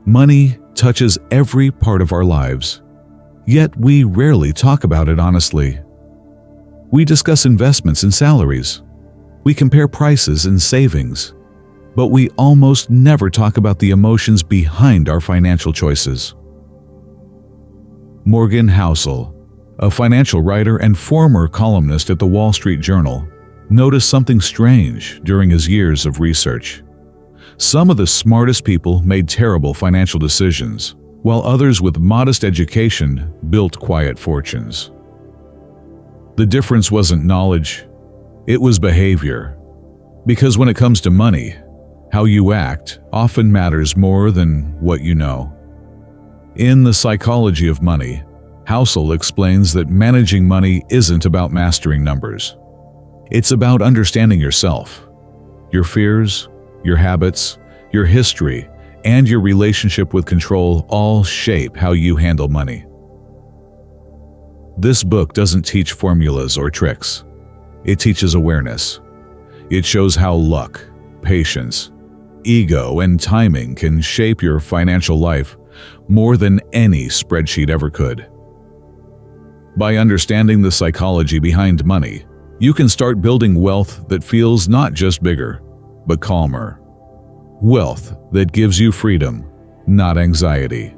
Money touches every part of our lives, yet we rarely talk about it honestly. We discuss investments and salaries. We compare prices and savings, but we almost never talk about the emotions behind our financial choices. Morgan Housel, a financial writer and former columnist at the Wall Street Journal, noticed something strange during his years of research. Some of the smartest people made terrible financial decisions, while others with modest education built quiet fortunes. The difference wasn't knowledge, it was behavior. Because when it comes to money, how you act often matters more than what you know. In The Psychology of Money, Housel explains that managing money isn't about mastering numbers. It's about understanding yourself. Your fears, your habits, your history, and your relationship with control all shape how you handle money. This book doesn't teach formulas or tricks. It teaches awareness. It shows how luck, patience, ego, and timing can shape your financial life more than any spreadsheet ever could. By understanding the psychology behind money, you can start building wealth that feels not just bigger, but calmer. Wealth that gives you freedom, not anxiety.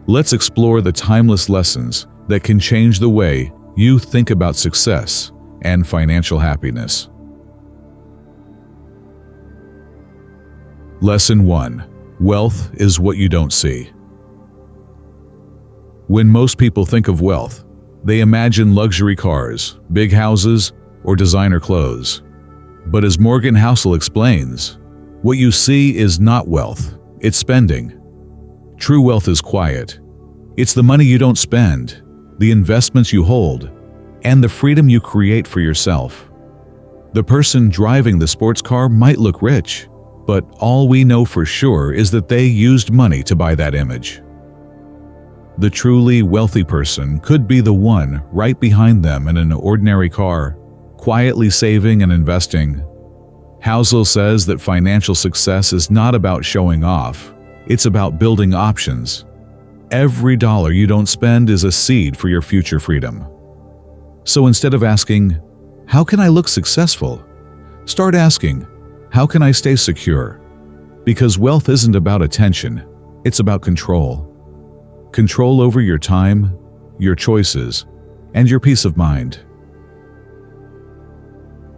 Let's explore the timeless lessons that can change the way you think about success and financial happiness. Lesson 1. Wealth is what you don't see. When most people think of wealth, they imagine luxury cars, big houses, or designer clothes. But as Morgan Housel explains, what you see is not wealth, it's spending. True wealth is quiet. It's the money you don't spend, the investments you hold, and the freedom you create for yourself. The person driving the sports car might look rich, but all we know for sure is that they used money to buy that image. The truly wealthy person could be the one right behind them in an ordinary car, quietly saving and investing. Housel says that financial success is not about showing off, it's about building options. Every dollar you don't spend is a seed for your future freedom. So instead of asking, "How can I look successful?" start asking, "How can I stay secure?" Because wealth isn't about attention, it's about control. Control over your time, your choices, and your peace of mind.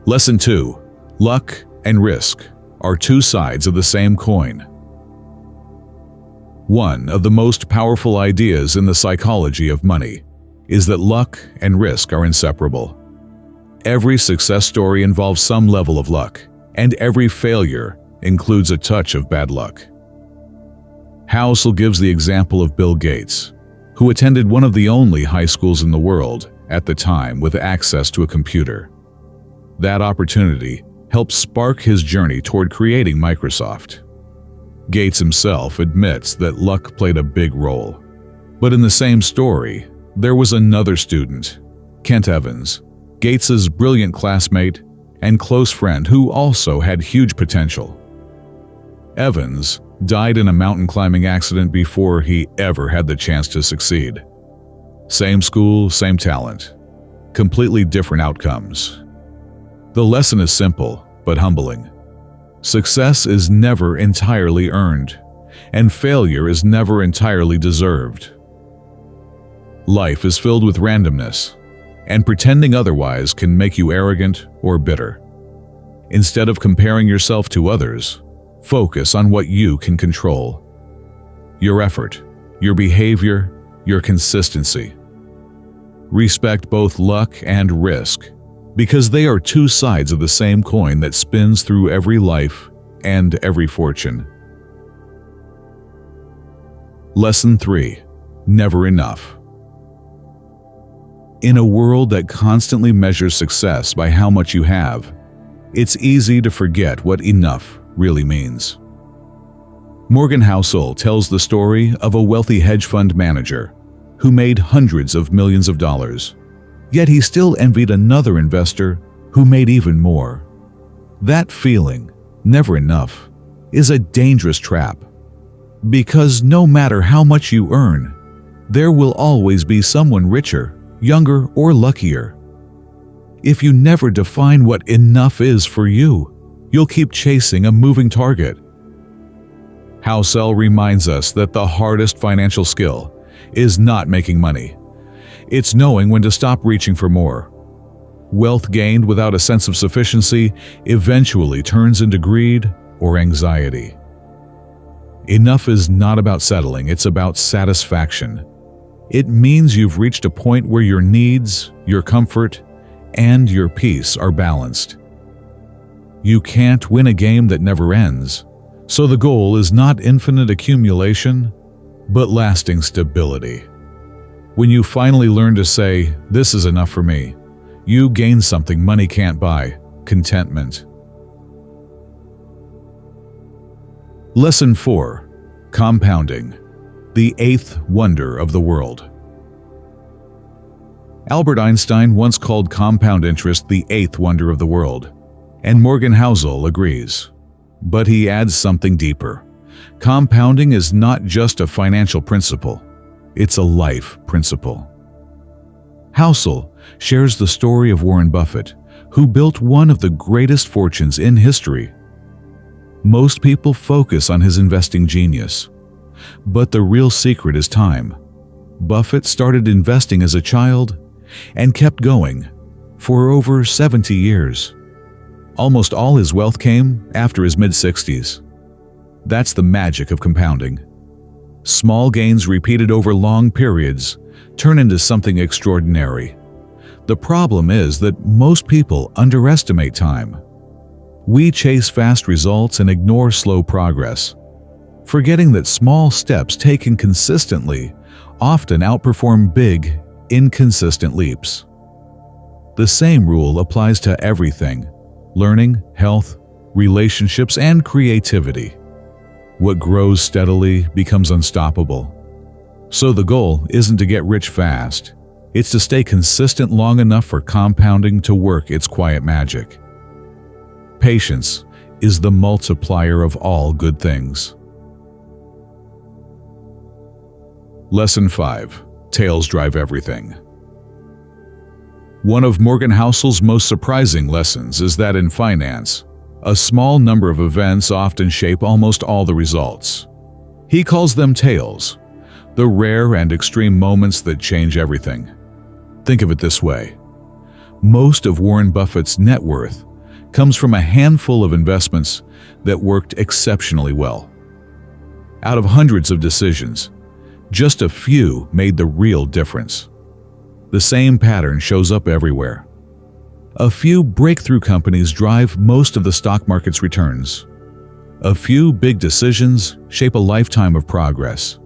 Lesson 2. Luck and risk are two sides of the same coin. One of the most powerful ideas in the psychology of money is that luck and risk are inseparable. Every success story involves some level of luck, and every failure includes a touch of bad luck. Housel gives the example of Bill Gates, who attended one of the only high schools in the world at the time with access to a computer. That opportunity helped spark his journey toward creating Microsoft. Gates himself admits that luck played a big role. But in the same story, there was another student, Kent Evans, Gates's brilliant classmate and close friend who also had huge potential. Evans died in a mountain climbing accident before he ever had the chance to succeed. Same school, same talent. Completely different outcomes. The lesson is simple, but humbling. Success is never entirely earned, and failure is never entirely deserved. Life is filled with randomness, and pretending otherwise can make you arrogant or bitter. Instead of comparing yourself to others, focus on what you can control. Your effort, your behavior, your consistency. Respect both luck and risk, because they are two sides of the same coin that spins through every life and every fortune. Lesson 3. Never enough. In a world that constantly measures success by how much you have, it's easy to forget what enough really means. Morgan Housel tells the story of a wealthy hedge fund manager who made hundreds of millions of dollars. Yet he still envied another investor who made even more. That feeling, never enough, is a dangerous trap. Because no matter how much you earn, there will always be someone richer, younger, or luckier. If you never define what enough is for you, you'll keep chasing a moving target. Housel reminds us that the hardest financial skill is not making money. It's knowing when to stop reaching for more. Wealth gained without a sense of sufficiency eventually turns into greed or anxiety. Enough is not about settling, it's about satisfaction. It means you've reached a point where your needs, your comfort, and your peace are balanced. You can't win a game that never ends, so the goal is not infinite accumulation, but lasting stability. When you finally learn to say, "This is enough for me," you gain something money can't buy: contentment. Lesson 4. Compounding, the eighth wonder of the world. Albert Einstein once called compound interest the eighth wonder of the world, and Morgan Housel agrees. But he adds something deeper. Compounding is not just a financial principle, it's a life principle. Housel shares the story of Warren Buffett, who built one of the greatest fortunes in history. Most people focus on his investing genius, but the real secret is time. Buffett started investing as a child and kept going for over 70 years. Almost all his wealth came after his mid-60s. That's the magic of compounding. Small gains repeated over long periods turn into something extraordinary. The problem is that most people underestimate time. We chase fast results and ignore slow progress, forgetting that small steps taken consistently often outperform big, inconsistent leaps. The same rule applies to everything: learning, health, relationships, and creativity. What grows steadily becomes unstoppable. So the goal isn't to get rich fast. It's to stay consistent long enough for compounding to work its quiet magic. Patience is the multiplier of all good things. Lesson 5. Tails drive everything. One of Morgan Housel's most surprising lessons is that in finance, a small number of events often shape almost all the results. He calls them tails, the rare and extreme moments that change everything. Think of it this way. Most of Warren Buffett's net worth comes from a handful of investments that worked exceptionally well. Out of hundreds of decisions, just a few made the real difference. The same pattern shows up everywhere. A few breakthrough companies drive most of the stock market's returns. A few big decisions shape a lifetime of progress.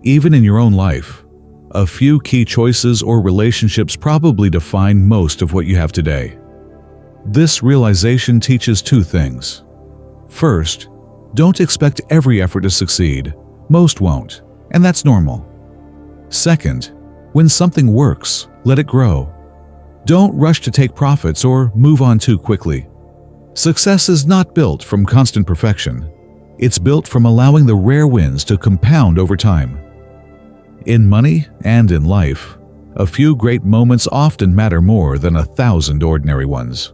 Even in your own life, a few key choices or relationships probably define most of what you have today. This realization teaches two things. First, don't expect every effort to succeed. Most won't, and that's normal. Second, when something works, let it grow. Don't rush to take profits or move on too quickly. Success is not built from constant perfection. It's built from allowing the rare wins to compound over time. In money and in life, a few great moments often matter more than 1,000 ordinary ones.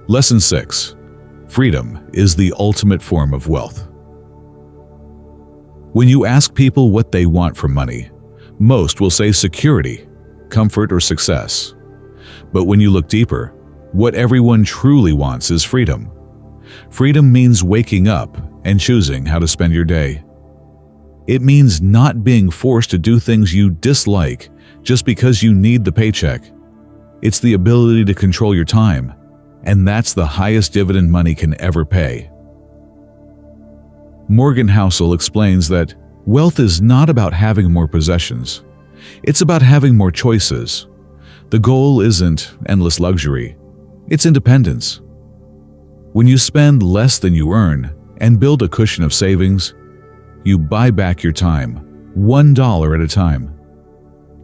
Lesson 6. Freedom is the ultimate form of wealth. When you ask people what they want from money, most will say security, comfort, or success. But when you look deeper, what everyone truly wants is freedom. Freedom means waking up and choosing how to spend your day. It means not being forced to do things you dislike just because you need the paycheck. It's the ability to control your time, and that's the highest dividend money can ever pay. Morgan Housel explains that wealth is not about having more possessions. It's about having more choices. The goal isn't endless luxury. It's independence. When you spend less than you earn and build a cushion of savings, you buy back your time, $1 at a time.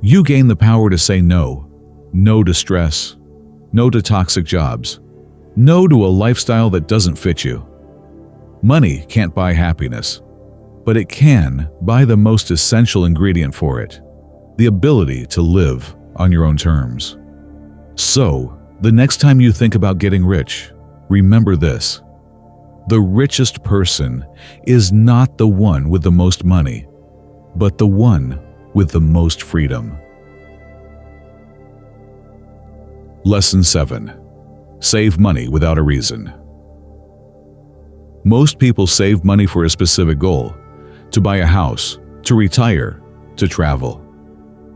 You gain the power to say no. No to stress. No to toxic jobs. No to a lifestyle that doesn't fit you. Money can't buy happiness, but it can buy the most essential ingredient for it: the ability to live on your own terms. So, the next time you think about getting rich, remember this: the richest person is not the one with the most money, but the one with the most freedom. Lesson 7. Save money without a reason. Most people save money for a specific goal: to buy a house, to retire, to travel.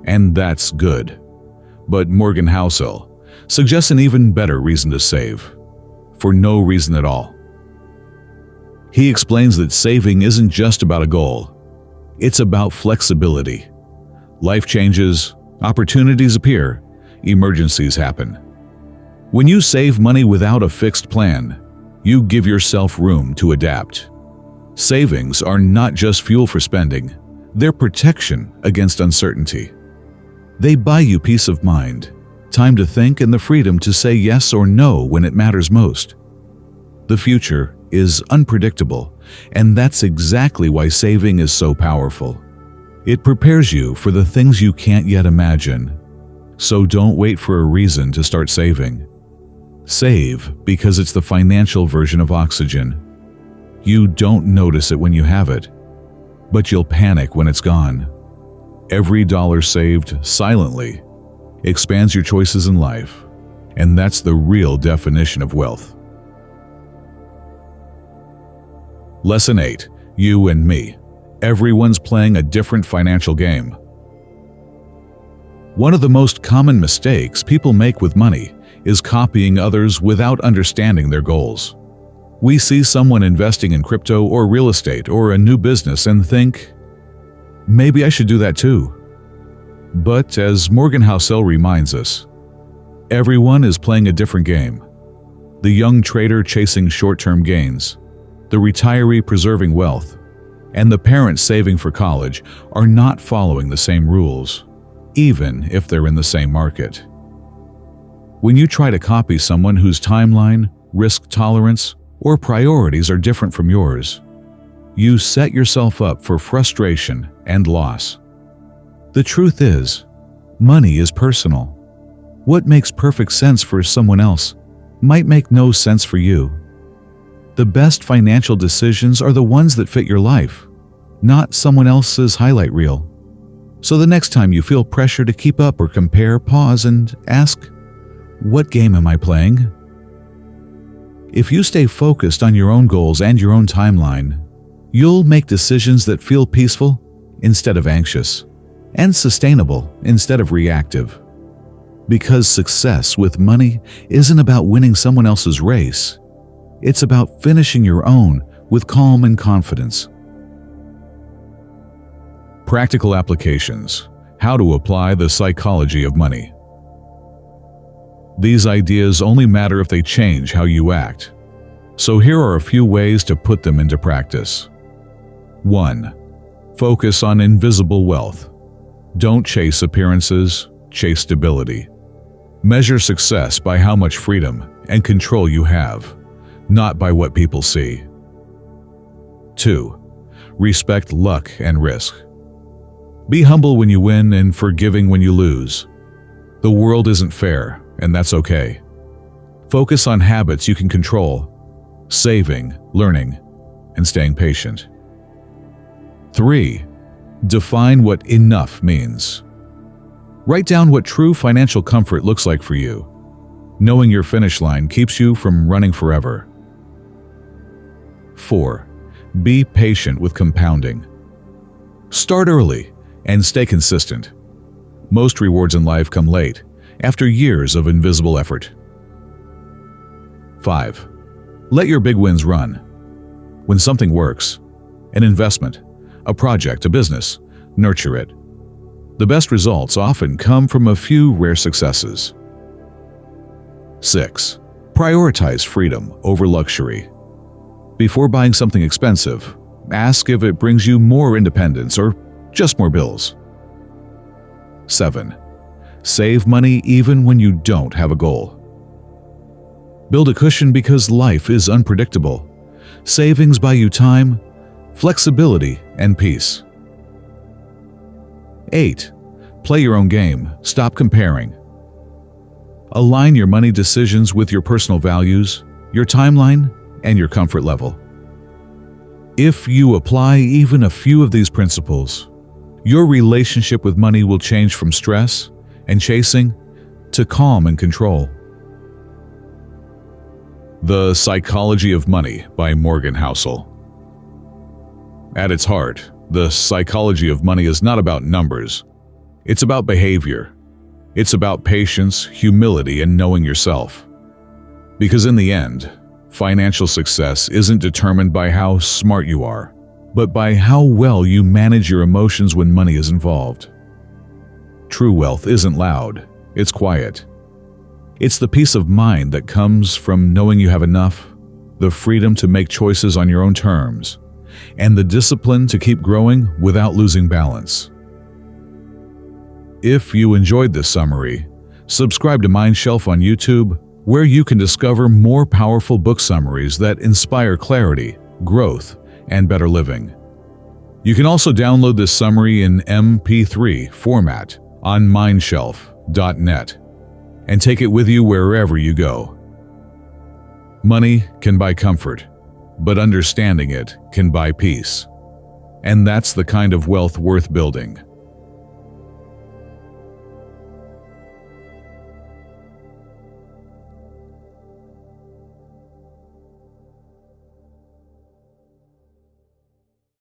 And that's good. But Morgan Housel suggests an even better reason to save: for no reason at all. He explains that saving isn't just about a goal. It's about flexibility. Life changes, opportunities appear, emergencies happen. When you save money without a fixed plan, you give yourself room to adapt. Savings are not just fuel for spending, they're protection against uncertainty. They buy you peace of mind, time to think, and the freedom to say yes or no when it matters most. The future is unpredictable, and that's exactly why saving is so powerful. It prepares you for the things you can't yet imagine. So don't wait for a reason to start saving. Save because it's the financial version of oxygen. You don't notice it when you have it, but you'll panic when it's gone. Every dollar saved silently expands your choices in life, and that's the real definition of wealth. Lesson 8. You and me. Everyone's playing a different financial game. One of the most common mistakes people make with money is copying others without understanding their goals. We see someone investing in crypto or real estate or a new business and think, maybe I should do that too. But as Morgan Housel reminds us, everyone is playing a different game. The young trader chasing short-term gains, the retiree preserving wealth, and the parent saving for college are not following the same rules, even if they're in the same market. When you try to copy someone whose timeline, risk tolerance, or priorities are different from yours, you set yourself up for frustration and loss. The truth is, money is personal. What makes perfect sense for someone else might make no sense for you. The best financial decisions are the ones that fit your life, not someone else's highlight reel. So the next time you feel pressure to keep up or compare, pause and ask, what game am I playing? If you stay focused on your own goals and your own timeline, you'll make decisions that feel peaceful instead of anxious, and sustainable instead of reactive. Because success with money isn't about winning someone else's race. It's about finishing your own with calm and confidence. Practical applications: how to apply the psychology of money. These ideas only matter if they change how you act. So here are a few ways to put them into practice. 1. Focus on invisible wealth. Don't chase appearances, chase stability. Measure success by how much freedom and control you have, not by what people see. 2. Respect luck and risk. Be humble when you win and forgiving when you lose. The world isn't fair, and that's okay. Focus on habits you can control: saving, learning, and staying patient. 3. Define what enough means. Write down what true financial comfort looks like for you. Knowing your finish line keeps you from running forever. 4. Be patient with compounding. Start early and stay consistent. Most rewards in life come late, after years of invisible effort. 5. Let your big wins run. When something works, an investment, a project, a business, nurture it. The best results often come from a few rare successes. 6. Prioritize freedom over luxury. Before buying something expensive, ask if it brings you more independence or just more bills. 7. Save money even when you don't have a goal. Build a cushion because life is unpredictable. Savings buy you time, flexibility, and peace. 8. Play your own game. Stop comparing. Align your money decisions with your personal values, your timeline, and your comfort level. If you apply even a few of these principles, your relationship with money will change from stress and chasing to calm and control. The Psychology of Money by Morgan Housel. At its heart, the psychology of money is not about numbers. It's about behavior. It's about patience, humility, and knowing yourself. Because in the end, financial success isn't determined by how smart you are, but by how well you manage your emotions when money is involved. True wealth isn't loud, it's quiet. It's the peace of mind that comes from knowing you have enough, the freedom to make choices on your own terms, and the discipline to keep growing without losing balance. If you enjoyed this summary, subscribe to Mindshelf on YouTube, where you can discover more powerful book summaries that inspire clarity, growth, and better living. You can also download this summary in MP3 format on mindshelf.net and take it with you wherever you go. Money can buy comfort, but understanding it can buy peace. And that's the kind of wealth worth building.